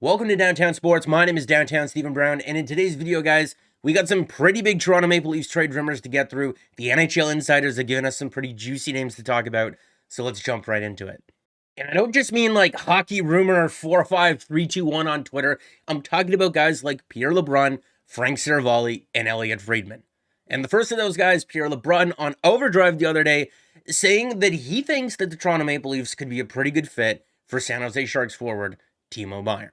Welcome to Downtown Sports. My name is Downtown Stephen Brown, and in today's video, guys, we got some pretty big Toronto Maple Leafs trade rumors to get through. The NHL insiders have given us some pretty juicy names to talk about, so let's jump right into it. And I don't just mean like hockey rumor 45321 on Twitter. I'm talking about guys like Pierre LeBrun, Frank Seravalli, and Elliot Friedman. And the first of those guys, Pierre LeBrun, on Overdrive the other day, saying that he thinks that the Toronto Maple Leafs could be a pretty good fit for San Jose Sharks forward Timo Meier.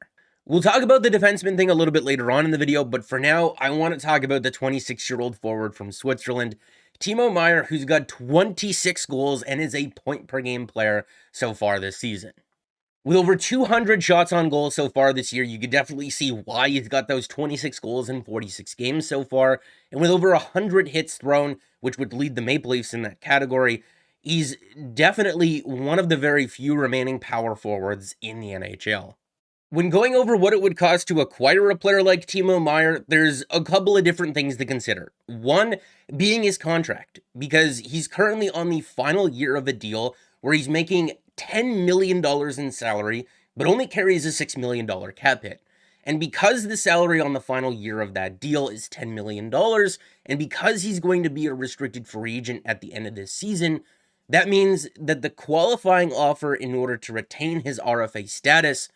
We'll talk about the defenseman thing a little bit later on in the video, but for now, I want to talk about the 26-year-old forward from Switzerland, Timo Meier, who's got 26 goals and is a point-per-game player so far this season. With over 200 shots on goal so far this year, you could definitely see why he's got those 26 goals in 46 games so far, and with over 100 hits thrown, which would lead the Maple Leafs in that category, he's definitely one of the very few remaining power forwards in the NHL. When going over what it would cost to acquire a player like Timo Meier, there's a couple of different things to consider. One being his contract, because he's currently on the final year of a deal where he's making $10 million in salary, but only carries a $6 million cap hit. And because the salary on the final year of that deal is $10 million, and because he's going to be a restricted free agent at the end of this season, that means that the qualifying offer in order to retain his RFA status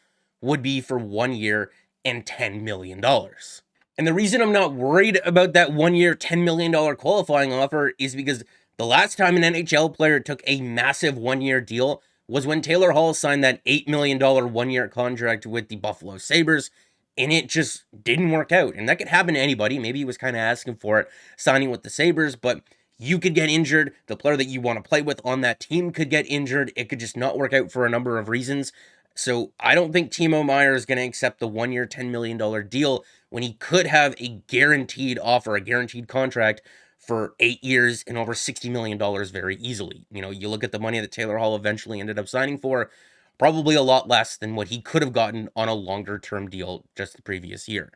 would be for 1 year and $10 million. And the reason I'm not worried about that 1 year, $10 million qualifying offer is because the last time an NHL player took a massive 1 year deal was when Taylor Hall signed that $8 million 1 year contract with the Buffalo Sabres, and it just didn't work out. And that could happen to anybody. Maybe he was kind of asking for it, signing with the Sabres, but you could get injured. The player that you want to play with on that team could get injured. It could just not work out for a number of reasons. So I don't think Timo Meier is going to accept the 1 year, $10 million deal when he could have a guaranteed offer, a guaranteed contract for 8 years and over $60 million very easily. You know, you look at the money that Taylor Hall eventually ended up signing for, probably a lot less than what he could have gotten on a longer term deal just the previous year.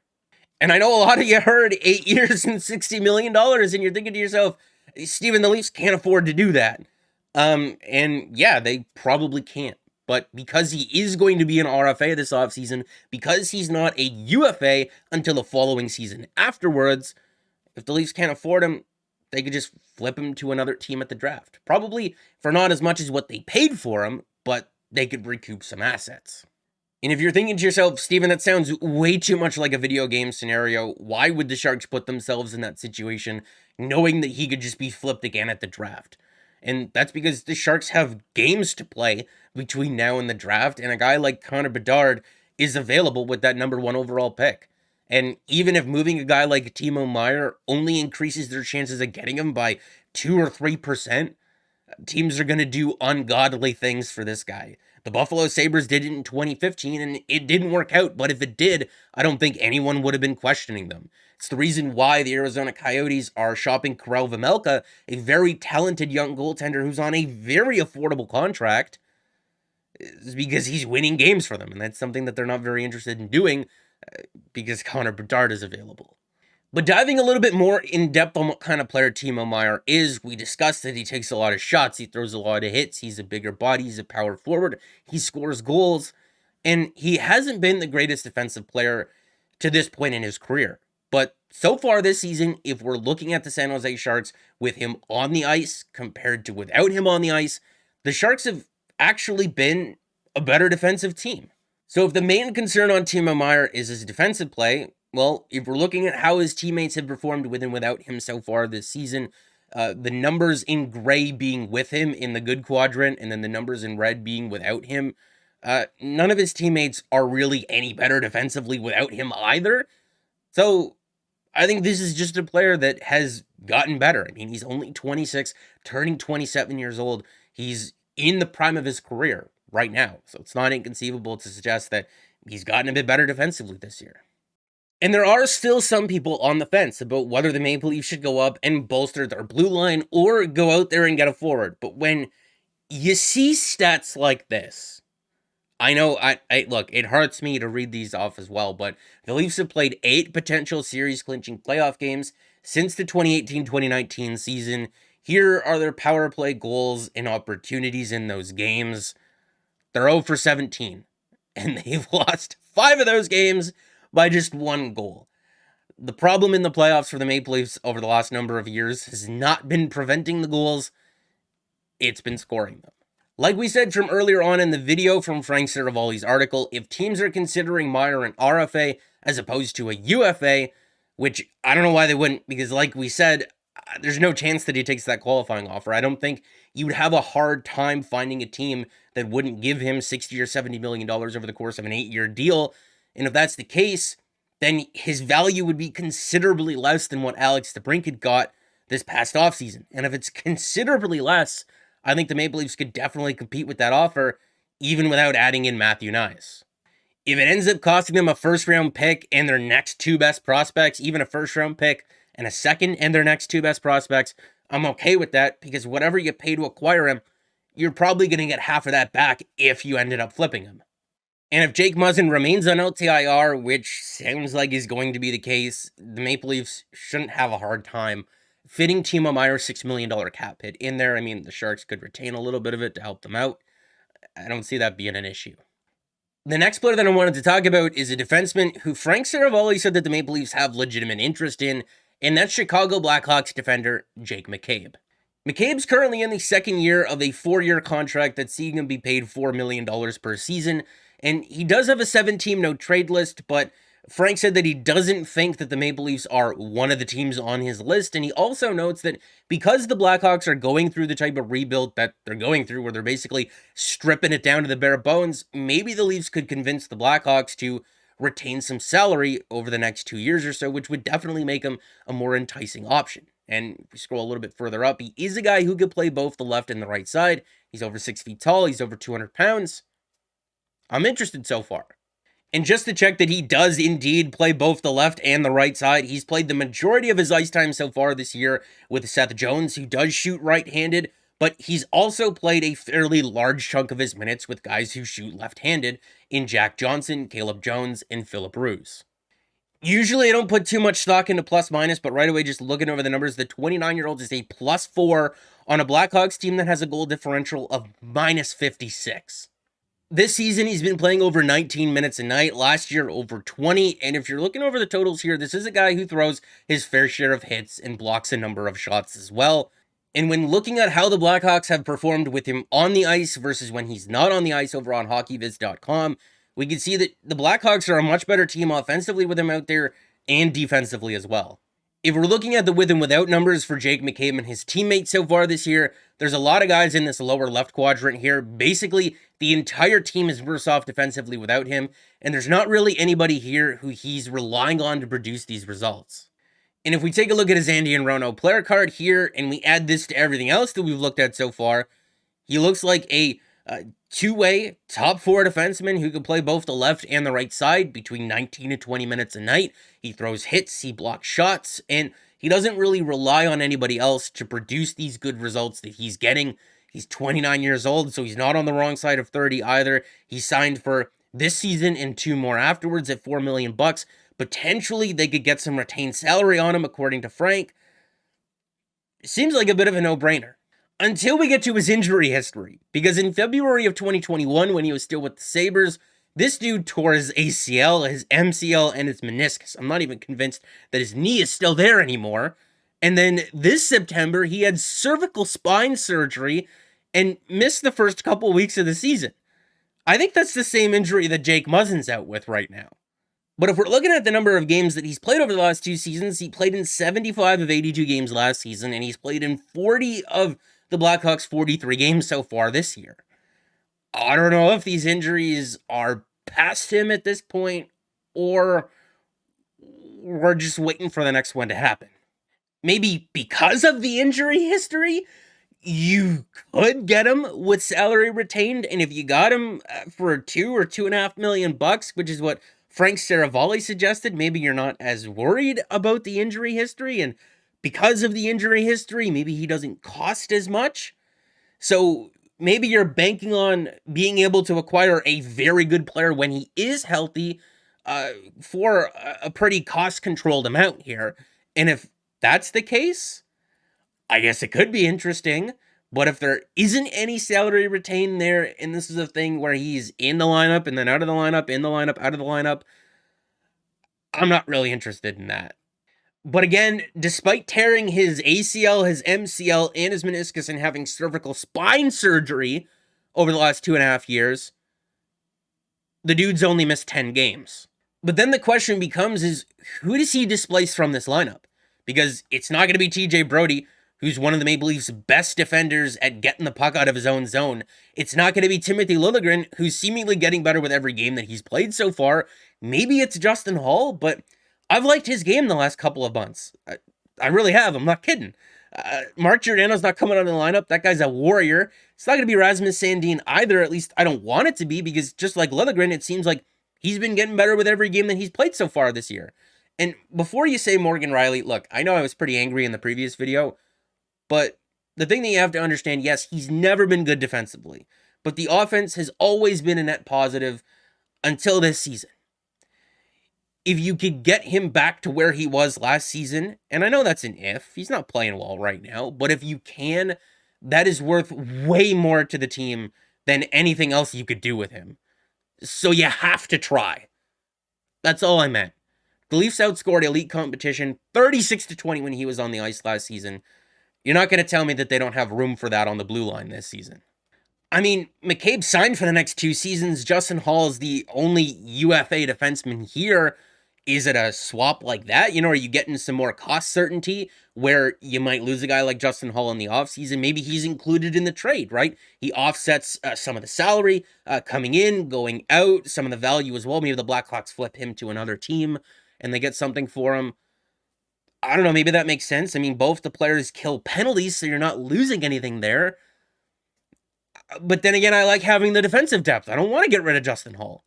And I know a lot of you heard 8 years and $60 million, and you're thinking to yourself, Steven, the Leafs can't afford to do that. And yeah, they probably can't. But because he is going to be an RFA this offseason, because he's not a UFA until the following season afterwards, if the Leafs can't afford him, they could just flip him to another team at the draft. Probably for not as much as what they paid for him, but they could recoup some assets. And if you're thinking to yourself, Steven, that sounds way too much like a video game scenario, why would the Sharks put themselves in that situation knowing that he could just be flipped again at the draft? And that's because the Sharks have games to play between now and the draft, and a guy like Connor Bedard is available with that number 1 overall pick. And even if moving a guy like Timo Meier only increases their chances of getting him by 2 or 3%, teams are going to do ungodly things for this guy. The Buffalo Sabres did it in 2015, and it didn't work out, but if it did, I don't think anyone would have been questioning them. It's the reason why the Arizona Coyotes are shopping Karel Vejmelka, a very talented young goaltender who's on a very affordable contract, is because he's winning games for them, and that's something that they're not very interested in doing because Connor Bedard is available. But diving a little bit more in depth on what kind of player Timo Meier is, we discussed that he takes a lot of shots, he throws a lot of hits, he's a bigger body, he's a power forward, he scores goals, and he hasn't been the greatest defensive player to this point in his career. But so far this season, if we're looking at the San Jose Sharks with him on the ice compared to without him on the ice, the Sharks have actually been a better defensive team. So if the main concern on Timo Meier is his defensive play, well, if we're looking at how his teammates have performed with and without him so far this season, the numbers in gray being with him in the good quadrant, and then the numbers in red being without him, none of his teammates are really any better defensively without him either. So I think this is just a player that has gotten better. I mean, he's only 26, turning 27 years old. He's in the prime of his career right now. So it's not inconceivable to suggest that he's gotten a bit better defensively this year. And there are still some people on the fence about whether the Maple Leafs should go up and bolster their blue line or go out there and get a forward. But when you see stats like this, I know, look, it hurts me to read these off as well, but the Leafs have played 8 potential series-clinching playoff games since the 2018-2019 season. Here are their power play goals and opportunities in those games. They're 0 for 17, and they've lost 5 of those games by just 1 goal. The problem in the playoffs for the Maple Leafs over the last number of years has not been preventing the goals, it's been scoring them. Like we said from earlier on in the video from Frank Saravalli's article, if teams are considering Meier an RFA as opposed to a UFA, which I don't know why they wouldn't, because like we said, there's no chance that he takes that qualifying offer. I don't think you would have a hard time finding a team that wouldn't give him $60 or $70 million over the course of an 8-year deal. And if that's the case, then his value would be considerably less than what Alex DeBrincat got this past offseason. And if it's considerably less, I think the Maple Leafs could definitely compete with that offer, even without adding in Matthew Knies. If it ends up costing them a first-round pick and their next 2 best prospects, even a first-round pick and a second and their next 2 best prospects, I'm okay with that, because whatever you pay to acquire him, you're probably going to get half of that back if you ended up flipping him. And if Jake Muzzin remains on LTIR, which sounds like is going to be the case, the Maple Leafs shouldn't have a hard time fitting Timo Meier's $6 million cap hit in there. I mean, the Sharks could retain a little bit of it to help them out. I don't see that being an issue. The next player that I wanted to talk about is a defenseman who Frank Saravalli said that the Maple Leafs have legitimate interest in, and that's Chicago Blackhawks defender Jake McCabe. McCabe's currently in the 2nd year of a 4-year contract that's seeing him be paid $4 million per season, and he does have a 7-team no-trade list, but Frank said that he doesn't think that the Maple Leafs are one of the teams on his list, and he also notes that because the Blackhawks are going through the type of rebuild that they're going through, where they're basically stripping it down to the bare bones, maybe the Leafs could convince the Blackhawks to retain some salary over the next 2 years or so, which would definitely make him a more enticing option. And if we scroll a little bit further up, he is a guy who could play both the left and the right side. He's over 6 feet tall. He's over 200 pounds. I'm interested so far. And just to check that he does indeed play both the left and the right side, he's played the majority of his ice time so far this year with Seth Jones, who does shoot right-handed, but he's also played a fairly large chunk of his minutes with guys who shoot left-handed in Jack Johnson, Caleb Jones, and Philip Roos. Usually I don't put too much stock into plus-minus, but right away just looking over the numbers, the 29-year-old is a +4 on a Blackhawks team that has a goal differential of -56. This season, he's been playing over 19 minutes a night. Last year, over 20. And if you're looking over the totals here, this is a guy who throws his fair share of hits and blocks a number of shots as well. And when looking at how the Blackhawks have performed with him on the ice versus when he's not on the ice over on hockeyviz.com, we can see that the Blackhawks are a much better team offensively with him out there and defensively as well. If we're looking at the with and without numbers for Jake McCabe and his teammates so far this year, there's a lot of guys in this lower left quadrant here. Basically, the entire team is worse off defensively without him, and there's not really anybody here who he's relying on to produce these results. And if we take a look at his Andy and Rono player card here, and we add this to everything else that we've looked at so far, he looks like a two-way top 4 defenseman who can play both the left and the right side between 19 and 20 minutes a night. He throws hits, he blocks shots, and he doesn't really rely on anybody else to produce these good results that he's getting. He's 29 years old, so he's not on the wrong side of 30 either. He signed for this season and 2 more afterwards at $4 million. Potentially, they could get some retained salary on him, according to Frank. Seems like a bit of a no-brainer. Until we get to his injury history, because in February of 2021, when he was still with the Sabres, this dude tore his ACL, his MCL, and his meniscus. I'm not even convinced that his knee is still there anymore. And then this September, he had cervical spine surgery and missed the first couple weeks of the season. I think that's the same injury that Jake Muzzin's out with right now. But if we're looking at the number of games that he's played over the last 2 seasons, he played in 75 of 82 games last season, and he's played in 40 of the Blackhawks' 43 games so far this year. I don't know if these injuries are past him at this point, or we're just waiting for the next one to happen. Maybe because of the injury history, you could get him with salary retained, and if you got him for $2 or $2.5 million, which is what Frank Saravalli suggested, maybe you're not as worried about the injury history, and because of the injury history, maybe he doesn't cost as much. So maybe you're banking on being able to acquire a very good player when he is healthy for a pretty cost-controlled amount here. And if that's the case, I guess it could be interesting. But if there isn't any salary retained there, and this is a thing where he's in the lineup and then out of the lineup, in the lineup, out of the lineup, I'm not really interested in that. But again, despite tearing his ACL, his MCL, and his meniscus and having cervical spine surgery over the last 2.5 years, the dude's only missed 10 games. But then the question becomes is, who does he displace from this lineup? Because it's not going to be TJ Brodie, who's one of the Maple Leafs' best defenders at getting the puck out of his own zone. It's not going to be Timothy Liljegren, who's seemingly getting better with every game that he's played so far. Maybe it's Justin Holl, but I've liked his game the last couple of months. I really have. I'm not kidding. Mark Giordano's not coming out of the lineup. That guy's a warrior. It's not going to be Rasmus Sandin either. At least I don't want it to be, because just like Liljegren, it seems like he's been getting better with every game that he's played so far this year. And before you say Morgan Rielly, look, I know I was pretty angry in the previous video, but the thing that you have to understand, yes, he's never been good defensively, but the offense has always been a net positive until this season. If you could get him back to where he was last season, and I know that's an if, he's not playing well right now, but if you can, that is worth way more to the team than anything else you could do with him. So you have to try. That's all I meant. The Leafs outscored elite competition 36-20 when he was on the ice last season. You're not going to tell me that they don't have room for that on the blue line this season. I mean, McCabe signed for the next 2 seasons. Justin Holl is the only UFA defenseman here. Is it a swap like that? You know, are you getting some more cost certainty where you might lose a guy like Justin Holl in the offseason? Maybe he's included in the trade, right? He offsets some of the salary coming in, going out, some of the value as well. Maybe the Blackhawks flip him to another team and they get something for him. I don't know, maybe that makes sense. I mean, both the players kill penalties, so you're not losing anything there. But then again, I like having the defensive depth. I don't want to get rid of Justin Holl.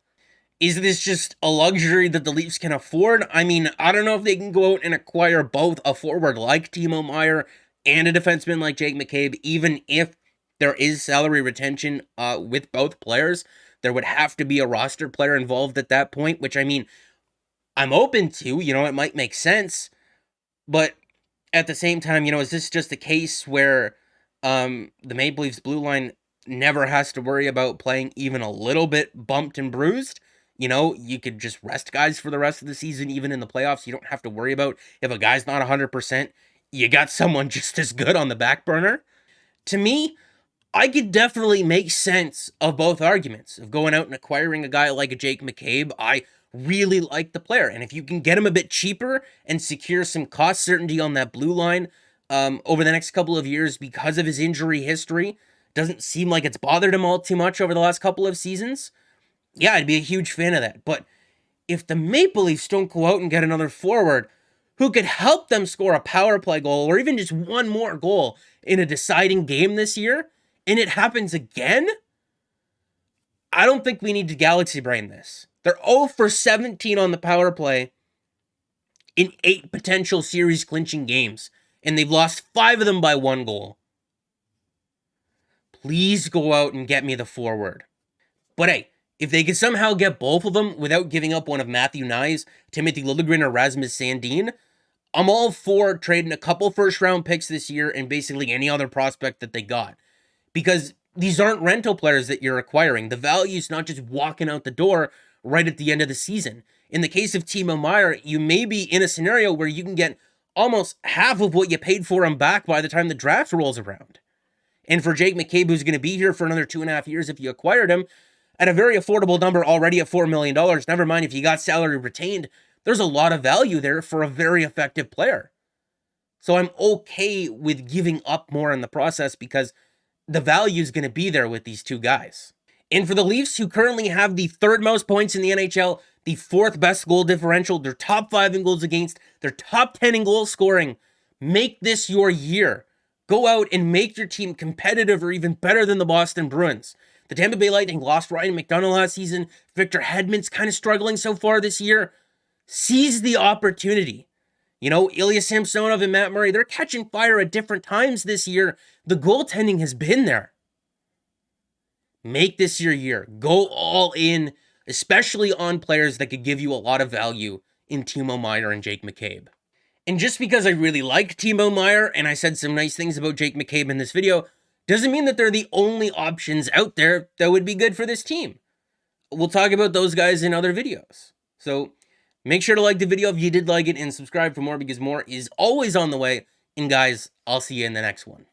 Is this just a luxury that the Leafs can afford? I mean, I don't know if they can go out and acquire both a forward like Timo Meier and a defenseman like Jake McCabe, even if there is salary retention with both players. There would have to be a roster player involved at that point, which, I mean, I'm open to. You know, it might make sense. But at the same time, you know, is this just a case where the Maple Leafs blue line never has to worry about playing even a little bit bumped and bruised? You know, you could just rest guys for the rest of the season, even in the playoffs. You don't have to worry about if a guy's not 100%. You got someone just as good on the back burner. To me, I could definitely make sense of both arguments of going out and acquiring a guy like a Jake McCabe. I really like the player, and if you can get him a bit cheaper and secure some cost certainty on that blue line over the next couple of years because of his injury history, doesn't seem like it's bothered him all too much over the last couple of seasons. Yeah, I'd be a huge fan of that. But if the Maple Leafs don't go out and get another forward who could help them score a power play goal or even just one more goal in a deciding game this year, and it happens again, I don't think we need to galaxy brain this. They're 0 for 17 on the power play in 8 potential series clinching games, and they've lost 5 of them by 1 goal. Please go out and get me the forward. But hey, if they can somehow get both of them without giving up one of Matthew Knies, Timothy Liljegren, or Rasmus Sandin, I'm all for trading a couple first-round picks this year and basically any other prospect that they got. Because these aren't rental players that you're acquiring. The value's not just walking out the door right at the end of the season. In the case of Timo Meier, you may be in a scenario where you can get almost half of what you paid for him back by the time the draft rolls around. And for Jake McCabe, who's going to be here for another 2.5 years if you acquired him, at a very affordable number already at $4 million, never mind if you got salary retained, there's a lot of value there for a very effective player. So I'm okay with giving up more in the process because the value is going to be there with these 2 guys. And for the Leafs, who currently have the 3rd most points in the NHL, the 4th best goal differential, they're top 5 in goals against, they're top 10 in goal scoring, make this your year. Go out and make your team competitive or even better than the Boston Bruins. The Tampa Bay Lightning lost Ryan McDonagh last season. Victor Hedman's kind of struggling so far this year. Seize the opportunity. You know, Ilya Samsonov and Matt Murray, they're catching fire at different times this year. The goaltending has been there. Make this your year. Go all in, especially on players that could give you a lot of value in Timo Meier and Jake McCabe. And just because I really like Timo Meier and I said some nice things about Jake McCabe in this video, doesn't mean that they're the only options out there that would be good for this team. We'll talk about those guys in other videos. So make sure to like the video if you did like it and subscribe for more, because more is always on the way. And guys, I'll see you in the next one.